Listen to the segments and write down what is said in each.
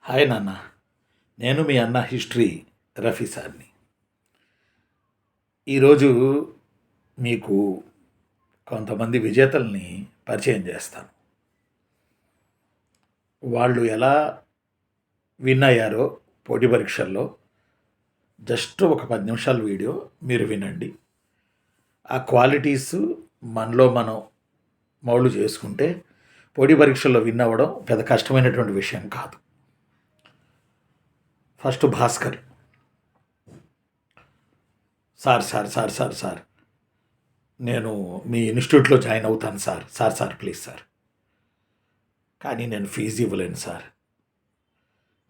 Hi నాన్న. నేను మీ అన్న హిస్టరీ రఫీ సార్ని. ఈరోజు మీకు కొంతమంది విజేతల్ని పరిచయం చేస్తాను. వాళ్ళు ఎలా విన్ అయ్యారో పోటీ పరీక్షల్లో జస్ట్ ఒక 10 నిమిషాల వీడియో మీరు వినండి. ఆ క్వాలిటీస్ మనలో మనం మౌళ్ళు చేసుకుంటే పోటీ పరీక్షల్లో విన్ అవ్వడం పెద్ద కష్టమైనటువంటి విషయం కాదు. ఫస్ట్ భాస్కర్. సార్ నేను మీ ఇన్స్టిట్యూట్లో జాయిన్ అవుతాను సార్ ప్లీజ్ సార్, కానీ నేను ఫీజు ఇవ్వలేను సార్.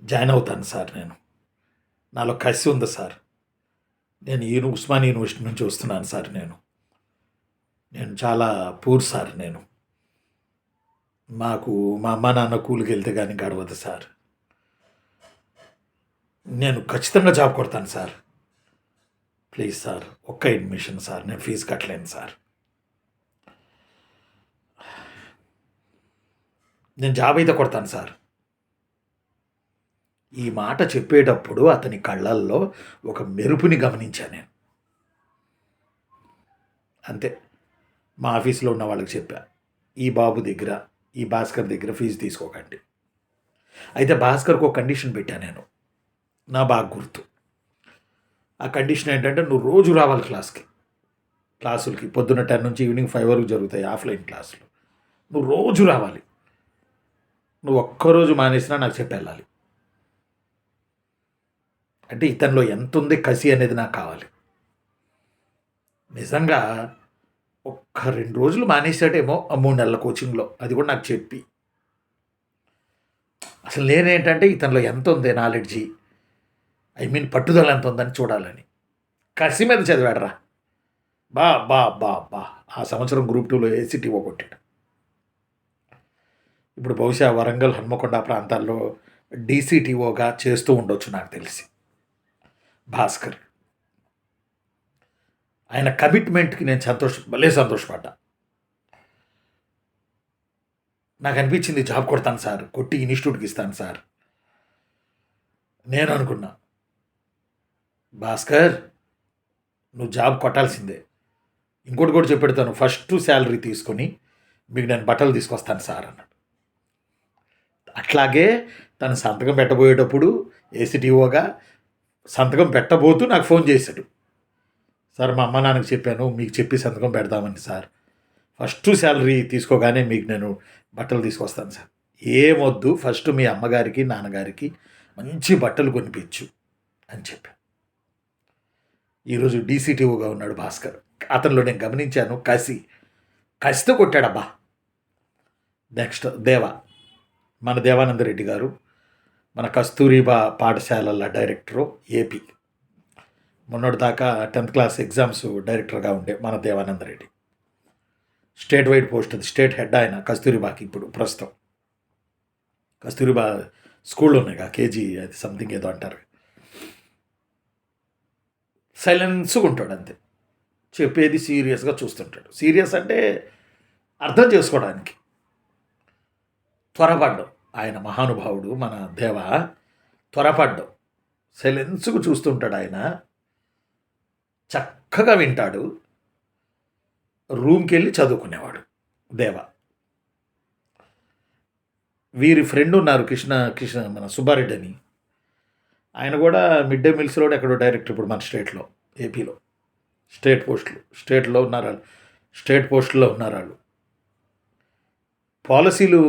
జాయిన్ అవుతాను సార్, నాలో కసి ఉంది సార్. నేను ఉస్మాన్ యూనివర్సిటీ నుంచి వస్తున్నాను సార్. నేను చాలా పూర్ సార్. మాకు మా అమ్మ నాన్న కూలికి వెళ్తే కానీ గడవదు సార్. నేను ఖచ్చితంగా జాబ్ కొడతాను సార్. ప్లీజ్ సార్, ఒక్క అడ్మిషన్ సార్, నేను ఫీజు కట్టలేను సార్. నేను జాబ్ అయితే కొడతాను సార్. ఈ మాట చెప్పేటప్పుడు అతని కళ్ళల్లో ఒక మెరుపుని గమనించాను నేను. అంతే. మా ఆఫీస్లో ఉన్న వాళ్ళకి చెప్పా, ఈ బాబు దగ్గర, ఈ భాస్కర్ దగ్గర ఫీజు తీసుకోకండి. అయితే భాస్కర్కి ఒక కండిషన్ పెట్టాను నేను, నా బాగా గుర్తు. ఆ కండిషన్ ఏంటంటే, నువ్వు రోజు రావాలి క్లాసులకి. పొద్దున్న 10 నుంచి ఈవినింగ్ 5 వరకు జరుగుతాయి ఆఫ్లైన్ క్లాసులు. నువ్వు రోజు రావాలి. నువ్వు ఒక్కరోజు మానేసినా నాకు చెప్పి వెళ్ళాలి. అంటే ఇతనిలో ఎంత ఉంది కసి అనేది నాకు కావాలి. నిజంగా ఒక్క 2 రోజులు మానేసాడేమో 3 నెలల కోచింగ్లో, అది కూడా నాకు చెప్పి. అసలు నేనేంటంటే ఇతనిలో ఎంత ఉంది నాలెడ్జి, పట్టుదల ఎంత ఉందని చూడాలని కసి మీద చదివాడరా. బా బా బా బా ఆ సంవత్సరం గ్రూప్ 2లో ఏసీటీఓ కొట్టాడు. ఇప్పుడు బహుశా వరంగల్, హన్మకొండ ప్రాంతాల్లో డీసీటీఓగా చేస్తూ ఉండొచ్చు నాకు తెలిసి. భాస్కర్ ఆయన కమిట్మెంట్కి నేను భలే సంతోషపడ్డా. నాకు అనిపించింది, జాబ్ కొడతాను సార్, కొట్టి ఇన్స్టిట్యూట్కి ఇస్తాను సార్. నేను అనుకున్నా, భాస్కర్ నువ్వు జాబ్ కొట్టాల్సిందే. ఇంకోటి కూడా చెప్పెడతాను, ఫస్ట్ శాలరీ తీసుకొని మీకు నేను బట్టలు తీసుకొస్తాను సార్ అన్నాడు. అట్లాగే తను సంతకం పెట్టబోయేటప్పుడు ఏసీటీఓగా సంతకం పెట్టబోతూ నాకు ఫోన్ చేశాడు. సార్, మా అమ్మ నాన్నకి చెప్పాను, మీకు చెప్పి సంతకం పెడదామని సార్. ఫస్ట్ శాలరీ తీసుకోగానే మీకు నేను బట్టలు తీసుకొస్తాను సార్. ఏమొద్దు, ఫస్ట్ మీ అమ్మగారికి నాన్నగారికి మంచి బట్టలు కొనిపించు అని చెప్పాను. ఈరోజు డీసీటీఓగా ఉన్నాడు భాస్కర్. అతనిలో నేను గమనించాను కసితో కొట్టాడబ్బా. నెక్స్ట్ మన దేవానందరెడ్డి గారు, మన కస్తూరిబా పాఠశాలల డైరెక్టరు ఏపీ. మొన్నటి దాకా 10th క్లాస్ ఎగ్జామ్స్ డైరెక్టర్గా ఉండే మన దేవానందరెడ్డి. స్టేట్ వైడ్ పోస్ట్, అది స్టేట్ హెడ్ ఆయన కస్తూరిబాకి. ఇప్పుడు ప్రస్తుతం కస్తూరిబా స్కూల్లో ఉన్నాయిగా, కేజీ అది సంథింగ్ ఏదో అంటారు. సైలెన్స్గా ఉంటాడు అంతే, చెప్పేది సీరియస్గా చూస్తుంటాడు. సీరియస్ అంటే అర్థం చేసుకోవడానికి. త్వరపడ్డం, ఆయన మహానుభావుడు మన త్వరపడ్డం. సైలెన్స్గా చూస్తుంటాడు ఆయన, చక్కగా వింటాడు. రూమ్కి వెళ్ళి చదువుకునేవాడు వీరి ఫ్రెండ్ ఉన్నారు కృష్ణ మన సుబ్బారెడ్డి అని. ఆయన కూడా మిడ్ డే మీల్స్లో ఎక్కడో డైరెక్టర్ ఇప్పుడు మన స్టేట్లో, ఏపీలో. స్టేట్లో ఉన్నారు వాళ్ళు, స్టేట్ పోస్టుల్లో ఉన్నారు వాళ్ళు. పాలసీలు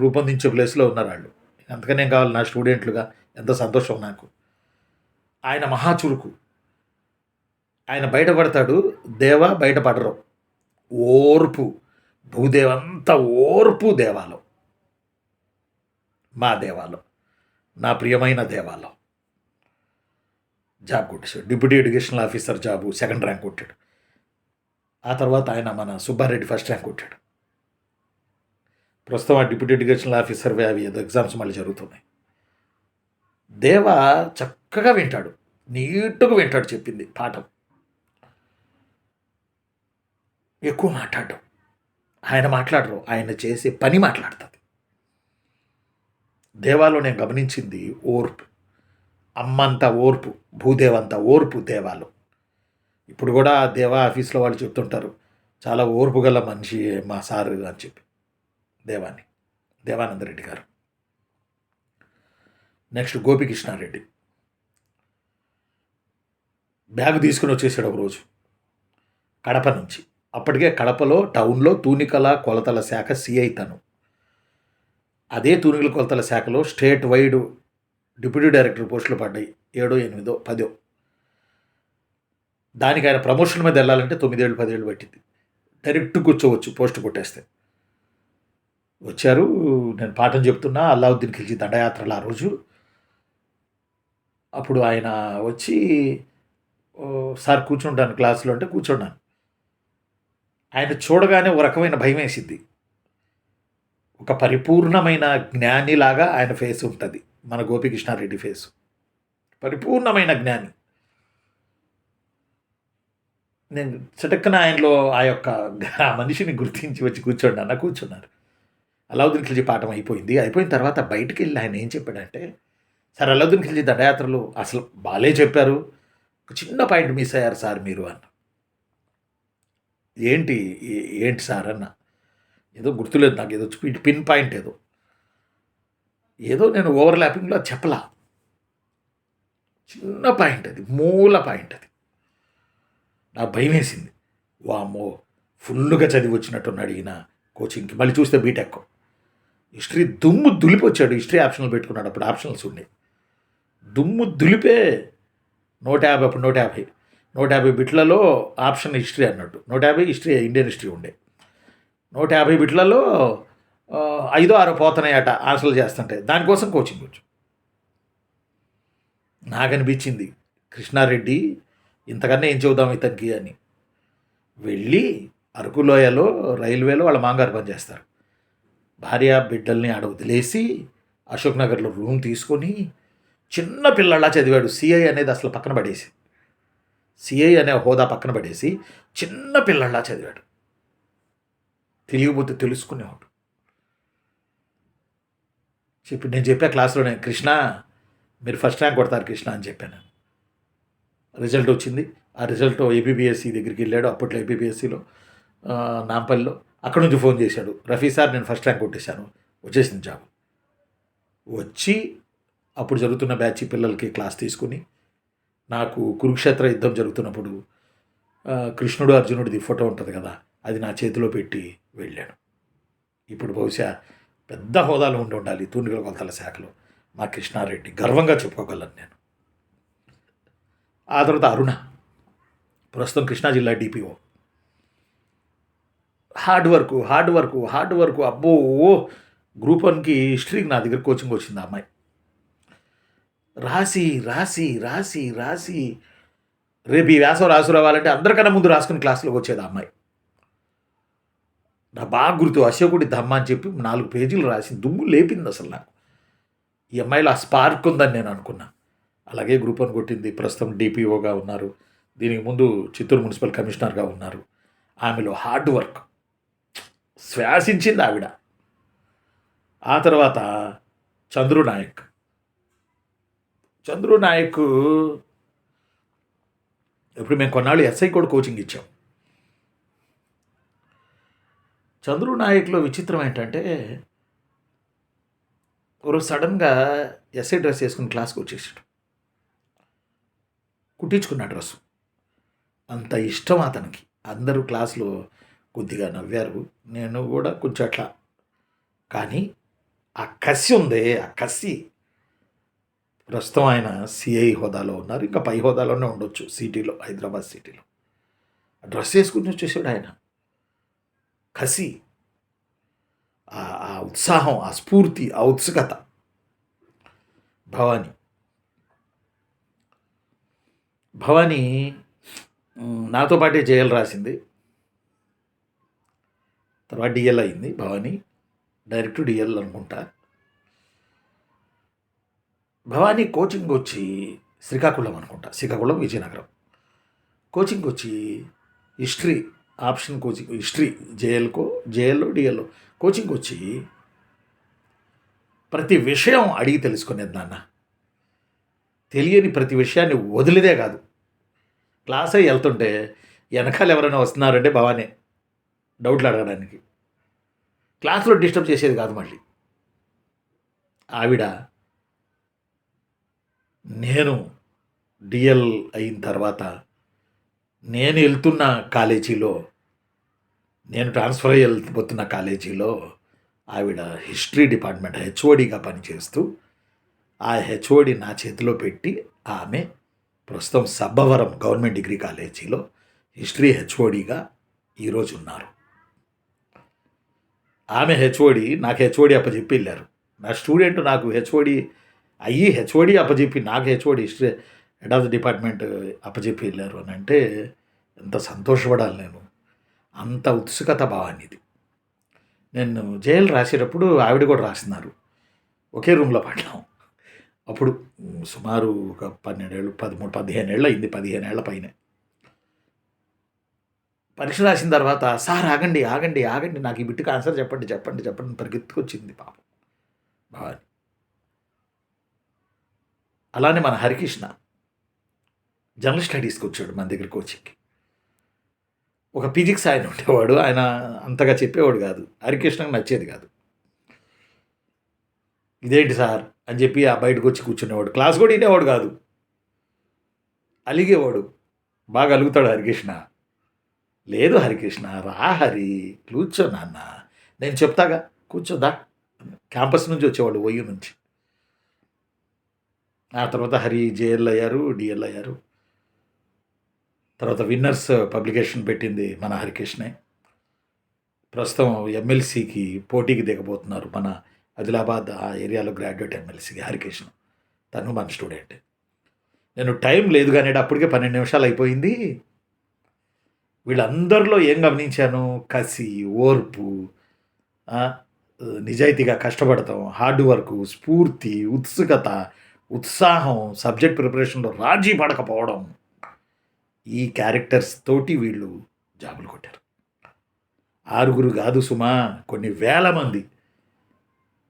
రూపొందించే ప్లేస్లో ఉన్నారు వాళ్ళు. అంతకనే కావాలి నా స్టూడెంట్లుగా, ఎంత సంతోషం నాకు. ఆయన మహాచురుకు. ఆయన బయటపడతాడు, బయటపడరు. ఓర్పు, భూదేవంతా ఓర్పు దేవాలో. మా దేవాలో, నా ప్రియమైన దేవాలో జాబ్ కొట్టేశాడు. Deputy educational officer job 2nd rank కొట్టాడు. ఆ తర్వాత ఆయన మన సుబ్బారెడ్డి 1st ర్యాంక్ కొట్టాడు. ప్రస్తుతం ఆ డిప్యూటీ ఎడ్యుకేషనల్ ఆఫీసర్ అవి ఏదో ఎగ్జామ్స్ మళ్ళీ జరుగుతున్నాయి. చక్కగా వింటాడు, నీట్గా వింటాడు చెప్పింది పాఠం. ఎక్కువ మాట్లాడడం, ఆయన మాట్లాడరు, ఆయన చేసే పని మాట్లాడుతుంది. దేవాలో నేను గమనించింది ఓర్పు. అమ్మంత ఓర్పు, భూదేవంత ఓర్పు దేవాలో. ఇప్పుడు కూడా దేవా ఆఫీస్లో వాళ్ళు చెప్తుంటారు, చాలా ఓర్పు గల మనిషి మా సారు అని చెప్పి దేవానందరెడ్డి గారు. నెక్స్ట్ గోపికృష్ణారెడ్డి బ్యాగ్ తీసుకుని వచ్చేసాడు ఒకరోజు కడప నుంచి. అప్పటికే కడపలో టౌన్లో తూనికల కొలతల శాఖ సిఐ తను. అదే తూనికల కొలతల శాఖలో స్టేట్ వైడ్ డిప్యూటీ డైరెక్టర్ పోస్టులు పడ్డాయి, 7, 8, 10. దానికి ఆయన ప్రమోషన్ మీద వెళ్ళాలంటే 9 ఏళ్ళు 10 ఏళ్ళు పట్టింది. డైరెక్ట్ కూర్చోవచ్చు పోస్ట్ కొట్టేస్తే. వచ్చారు, నేను పాఠం చెప్తున్నా అల్లావుద్దీన్ ఖిల్జీ దండయాత్రలు ఆ రోజు. అప్పుడు ఆయన వచ్చి, సార్ కూర్చుంటాను క్లాసులో అంటే కూర్చున్నాను. ఆయన చూడగానే ఒక రకమైన భయం వేసిద్ది. ఒక పరిపూర్ణమైన జ్ఞానిలాగా ఆయన ఫేస్ ఉంటుంది, మన గోపికృష్ణారెడ్డి ఫేసు. పరిపూర్ణమైన జ్ఞాని. నేను చటక్కన ఆయనలో ఆ మనిషిని గుర్తించి వచ్చి కూర్చున్నారు. అల్లావుద్దీన్ ఖిల్జీ పాఠం అయిపోయింది. అయిపోయిన తర్వాత బయటికి వెళ్ళి ఆయన ఏం చెప్పాడంటే, సార్ అల్లావుద్దీన్ ఖిల్జీ దండయాత్రలు అసలు బాలే చెప్పారు, ఒక చిన్న పాయింట్ మిస్ అయ్యారు సార్ మీరు అన్న. ఏంటి సార్ అన్న. ఏదో గుర్తులేదు నాకు, ఏదో పిన్ పాయింట్ ఏదో నేను ఓవర్లాపింగ్లో చెప్పలా. చిన్న పాయింట్ అది, మూల పాయింట్ అది. నాకు భయం వేసింది. వామ్మో, ఫుల్గా చదివి వచ్చినట్టున్నాడు ఈయన కోచింగ్కి. మళ్ళీ చూస్తే బీటెక్ హిస్టరీ దుమ్ము దులిపొచ్చాడు. హిస్టరీ ఆప్షన్లు పెట్టుకున్నాడు, అప్పుడు ఆప్షనల్స్ ఉండే. దుమ్ము దులిపే 150, అప్పుడు 150 బిట్లలో ఆప్షన్ హిస్టరీ అన్నట్టు. 150 హిస్టరీ, ఇండియన్ హిస్టరీ ఉండే. 150 బిట్లలో 5, 6 పోతున్నాయట ఆన్సర్లు చేస్తుంటే. దానికోసం కోచింగ్ వచ్చు. నాకు అనిపించింది, కృష్ణారెడ్డి ఇంతకన్నా ఏం చెబుదాం ఇతనికి అని. వెళ్ళి అరకులోయలో రైల్వేలో వాళ్ళ మాంగారు పనిచేస్తారు. భార్య బిడ్డల్ని ఆడ వదిలేసి అశోక్ నగర్లో రూమ్ తీసుకొని చిన్న పిల్లలా చదివాడు. సిఐ అనేది అసలు పక్కన పడేసి, సిఐ అనే హోదా పక్కన పడేసి చిన్న పిల్లలా చదివాడు. తెలియకపోతే తెలుసుకునేవాడు. నేను చెప్పా క్లాస్లోనే, కృష్ణ మీరు ఫస్ట్ ర్యాంక్ కొడతారు కృష్ణ అని చెప్పాను. రిజల్ట్ వచ్చింది. ఆ రిజల్ట్ ఏపీపీఎస్సీ దగ్గరికి వెళ్ళాడు. అప్పట్లో ఏపీపీఎస్సీలో నాంపల్లిలో. అక్కడ నుంచి ఫోన్ చేశాడు, రఫీ సార్ నేను ఫస్ట్ ర్యాంక్ కొట్టేశాను, వచ్చేసింది జాబ్. వచ్చి అప్పుడు జరుగుతున్న బ్యాచ్ పిల్లలకి క్లాస్ తీసుకుని, నాకు కురుక్షేత్ర యుద్ధం జరుగుతున్నప్పుడు కృష్ణుడు అర్జునుడిది ఫోటో ఉంటుంది కదా, అది నా చేతిలో పెట్టి వెళ్ళాను. ఇప్పుడు బహుశా పెద్ద హోదాలో ఉండాలి తూనికల కొలతల శాఖలో మా కృష్ణారెడ్డి, గర్వంగా చెప్పుకోగలను నేను. ఆ తర్వాత అరుణ, ప్రస్తుతం కృష్ణా జిల్లా డిపిఓ. Hard work. అబ్బో, గ్రూప్ 1కి హిస్టరీకి నా దగ్గర కోచింగ్ వచ్చింది. ఆ అమ్మాయి రాసి రేపు ఈ వ్యాసం రావాలంటే అందరికన్నా ముందు రాసుకుని క్లాసులోకి వచ్చేది ఆ అమ్మాయి. నా బాగా గుర్తు, అశోకుడి దమ్మ అని చెప్పి 4 పేజీలు రాసి దుమ్ము లేపింది అసలు నాకు. ఈ అమ్మాయిలో ఆ స్పార్క్ ఉందని నేను అనుకున్నా. అలాగే గ్రూప్ 1 కొట్టింది. ప్రస్తుతం డిపిఓగా ఉన్నారు. దీనికి ముందు చిత్తూరు మున్సిపల్ కమిషనర్గా ఉన్నారు. ఆమెలో హార్డ్ వర్క్ శ్వాసించింది ఆవిడ. ఆ తర్వాత చంద్రు నాయక్ ఇప్పుడు మేము కొన్నాళ్ళు ఎస్ఐ కూడా కోచింగ్ ఇచ్చాం. చంద్రు నాయక్లో విచిత్రం ఏంటంటే, ఒకరోజు సడన్గా ఎస్ఐ డ్రెస్ వేసుకుని క్లాస్కి వచ్చేసాడు. కుట్టించుకున్న డ్రెస్సు. అంత ఇష్టం అతనికి. అందరూ క్లాస్లో కొద్దిగా నవ్వారు, నేను కూడా కొంచెం అట్లా. కానీ ఆ కసి ఉంది, ఆ కసి. ప్రస్తుతం ఆయన సిఐ హోదాలో ఉన్నారు, ఇంకా పై హోదాలోనే ఉండొచ్చు సిటీలో, హైదరాబాద్ సిటీలో. డ్రెస్ వేసుకుని వచ్చేసాడు ఆయన. కసి, ఆ ఉత్సాహం, ఆ స్ఫూర్తి, ఆ ఉత్సుకత. భవానీ నాతో పాటే జేఎల్ రాసింది, తర్వాత డిఎల్ అయింది. భవానీ డైరెక్ట్ డిఎల్ అనుకుంటా. భవానీ కోచింగ్ వచ్చి శ్రీకాకుళం అనుకుంటా, శ్రీకాకుళం విజయనగరం. కోచింగ్ వచ్చి హిస్టరీ ఆప్షన్ కోచింగ్, హిస్టరీ జేఎల్లో డిఎల్లో కోచింగ్ వచ్చి ప్రతి విషయం అడిగి తెలుసుకునేది నాన్న. తెలియని ప్రతి విషయాన్ని వదిలేదే కాదు. క్లాస్ అయ్యి వెళ్తుంటే వెనకాల ఎవరైనా వస్తున్నారంటే భవానే డౌట్లు అడగడానికి. క్లాస్లో డిస్టర్బ్ చేసేది కాదు. మళ్ళీ ఆవిడ నేను డిఎల్ అయిన తర్వాత నేను వెళ్తున్న కాలేజీలో, నేను ట్రాన్స్ఫర్ అయ్యి వెళ్ళిపోతున్న కాలేజీలో ఆవిడ హిస్టరీ డిపార్ట్మెంట్ హెచ్ఓడిగా పనిచేస్తూ ఆ హెచ్ఓడి నా చేతిలో పెట్టి ఆమె ప్రస్తుతం సబ్బవరం గవర్నమెంట్ డిగ్రీ కాలేజీలో హిస్టరీ హెచ్ఓడిగా ఈరోజు ఉన్నారు. ఆమె హెచ్ఓడి నాకు హెచ్ఓడి అప్పచెప్పి వెళ్ళారు. నా స్టూడెంట్ నాకు హెచ్ఓడి అయ్యి హెచ్ఓడి అప్పచెప్పి నాకు HOD history head of the department అప్పచెప్పి వెళ్ళారు అని అంటే ఎంత సంతోషపడాలి నేను. అంత ఉత్సుకత భావానిది. నేను జైలు రాసేటప్పుడు ఆవిడ కూడా రాస్తున్నారు. ఒకే రూమ్లో పడ్డాం. అప్పుడు సుమారు ఒక 12 ఏళ్ళు 15 ఏళ్ళు అయింది. 15 ఏళ్ల పైనే. పరీక్ష రాసిన తర్వాత సార్ ఆగండి ఆగండి ఆగండి నాకు ఈ బిట్టుకు ఆన్సర్ చెప్పండి చెప్పండి చెప్పండి పరిగెత్తుకొచ్చింది పాపం భవాని. అలానే మన హరికృష్ణ జనరల్ స్టడీస్కి వచ్చాడు మన దగ్గర కోచింగ్కి. ఒక ఫిజిక్స్ ఆయన ఉండేవాడు. ఆయన అంతగా చెప్పేవాడు కాదు. హరికృష్ణకి నచ్చేది కాదు. ఇదేంటి సార్ అని చెప్పి ఆ బయటకు వచ్చి కూర్చునేవాడు. క్లాస్ కూడా వినేవాడు కాదు. అలిగేవాడు. బాగా అలుగుతాడు హరికృష్ణ. లేదు హరికృష్ణ రా హరి కూర్చో నాన్న నేను చెప్తాగా కూర్చోదా. క్యాంపస్ నుంచి వచ్చేవాడు ఒయ్యి నుంచి. ఆ తర్వాత హరి జేఎల్ అయ్యారు, డిఎల్ అయ్యారు. తర్వాత విన్నర్స్ పబ్లికేషన్ పెట్టింది మన హరికృష్ణే. ప్రస్తుతం ఎమ్మెల్సీకి పోటీకి దిగబోతున్నారు. మన ఆదిలాబాద్ ఆ ఏరియాలో గ్రాడ్యుయేట్ ఎమ్మెల్సీకి హరికృష్ణ. తను మన స్టూడెంట్. నేను టైం లేదు కానీ అప్పటికే 12 నిమిషాలు అయిపోయింది. వీళ్ళందరిలో ఏం గమనించాను? కసి, ఓర్పు, నిజాయితీగా కష్టపడతాం, హార్డ్ వర్క్, స్ఫూర్తి, ఉత్సుకత, ఉత్సాహం, సబ్జెక్ట్ ప్రిపరేషన్లో రాజీ పడకపోవడం. ఈ క్యారెక్టర్స్ తోటి వీళ్ళు జాబులు కొట్టారు. 6 కాదు సుమా, కొన్ని వేల మంది.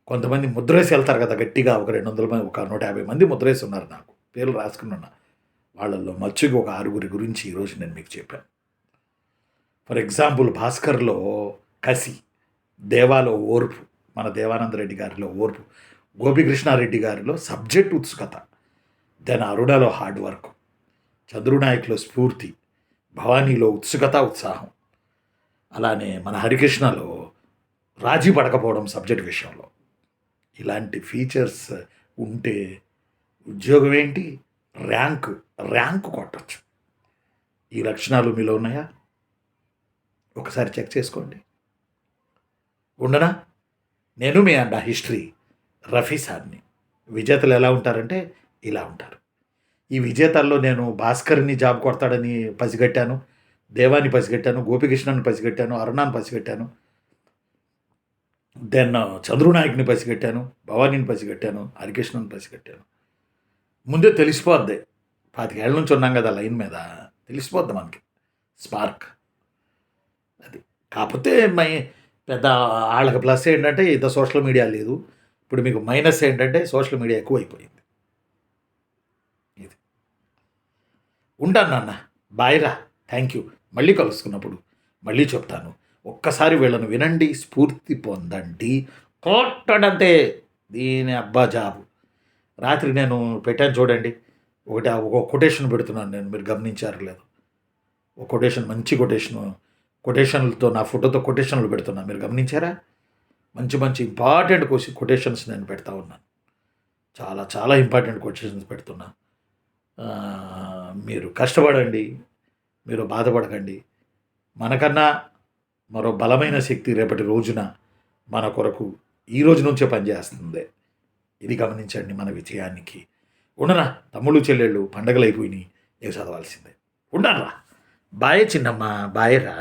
కొంతమంది ముద్రేసి వెళ్తారు కదా గట్టిగా. ఒక 200 మంది, ఒక 150 మంది ముద్రేసి ఉన్నారు. నాకు పేర్లు రాసుకుని ఉన్నా. వాళ్ళల్లో మచ్చుగా ఒక 6 గురించి ఈరోజు నేను మీకు చెప్పాను. ఫర్ ఎగ్జాంపుల్ భాస్కర్లో కసి, దేవాలో ఓర్పు, మన దేవానంద రెడ్డి గారిలో ఓర్పు, గోపికృష్ణారెడ్డి గారిలో సబ్జెక్ట్ ఉత్సుకత, దెన్ అరుణలో హార్డ్ వర్క్, చంద్రునాయక్లో స్ఫూర్తి, భవానీలో ఉత్సుకత ఉత్సాహం, అలానే మన హరికృష్ణలో రాజీ పడకపోవడం సబ్జెక్ట్ విషయంలో. ఇలాంటి ఫీచర్స్ ఉంటే ఉద్యోగం ఏంటి, ర్యాంకు కొట్టచ్చు. ఈ లక్షణాలు మీలో ఉన్నాయా? ఒకసారి చెక్ చేసుకోండి. ఉండనా? నేను మీ అన్న హిస్టరీ రఫీ సార్ని. విజేతలు ఎలా ఉంటారంటే ఇలా ఉంటారు. ఈ విజేతల్లో నేను భాస్కర్ని జాబ్ కొడతాడని పసిగట్టాను, దేవాన్ని పసిగట్టాను, గోపికృష్ణని పసిగట్టాను, అరుణాన్ని పసిగట్టాను, దెన్ చంద్రునాయక్ని పసిగట్టాను, భవానీని పసిగట్టాను, హరికృష్ణని పసిగట్టాను. ముందే తెలిసిపోద్ది. 25 ఏళ్ళ నుంచి ఉన్నాం కదా లైన్ మీద, తెలిసిపోద్ది మనకి స్పార్క్ అది. కాకపోతే పెద్ద వాళ్ళకి ప్లస్ ఏంటంటే ఇంత సోషల్ మీడియా లేదు. ఇప్పుడు మీకు మైనస్ ఏంటంటే సోషల్ మీడియా ఎక్కువైపోయింది. ఇది ఉంటాను నాన్న. బాయ్ రా. Thank you. మళ్ళీ కలుసుకున్నప్పుడు మళ్ళీ చెప్తాను. ఒక్కసారి వీళ్ళను వినండి, స్ఫూర్తి పొందండి. కొట్టడంతే దీని అబ్బా జాబు. రాత్రి నేను పెట్టాను చూడండి, ఒక కొటేషన్ పెడుతున్నాను నేను, మీరు గమనించారు లేదు? ఒక కొటేషన్, మంచి కొటేషన్లతో నా ఫోటోతో కొటేషన్లు పెడుతున్నాను, మీరు గమనించారా? మంచి మంచి ఇంపార్టెంట్ కొటేషన్స్ నేను పెడతా ఉన్నాను. చాలా చాలా ఇంపార్టెంట్ కొటేషన్స్ పెడుతున్నా. మీరు కష్టపడండి, మీరు బాధపడకండి. మనకన్నా మరో బలమైన శక్తి రేపటి రోజున మన కొరకు ఈ రోజు నుంచే పనిచేస్తుంది. ఇది గమనించండి మన విజయానికి. ఉండనా తమ్ముళ్ళు చెల్లెళ్ళు, పండగలు అయిపోయినాయి, నేను చదవాల్సిందే. ఉండరా. బాయ్ చిన్నమ్మ, బాయ్ రా.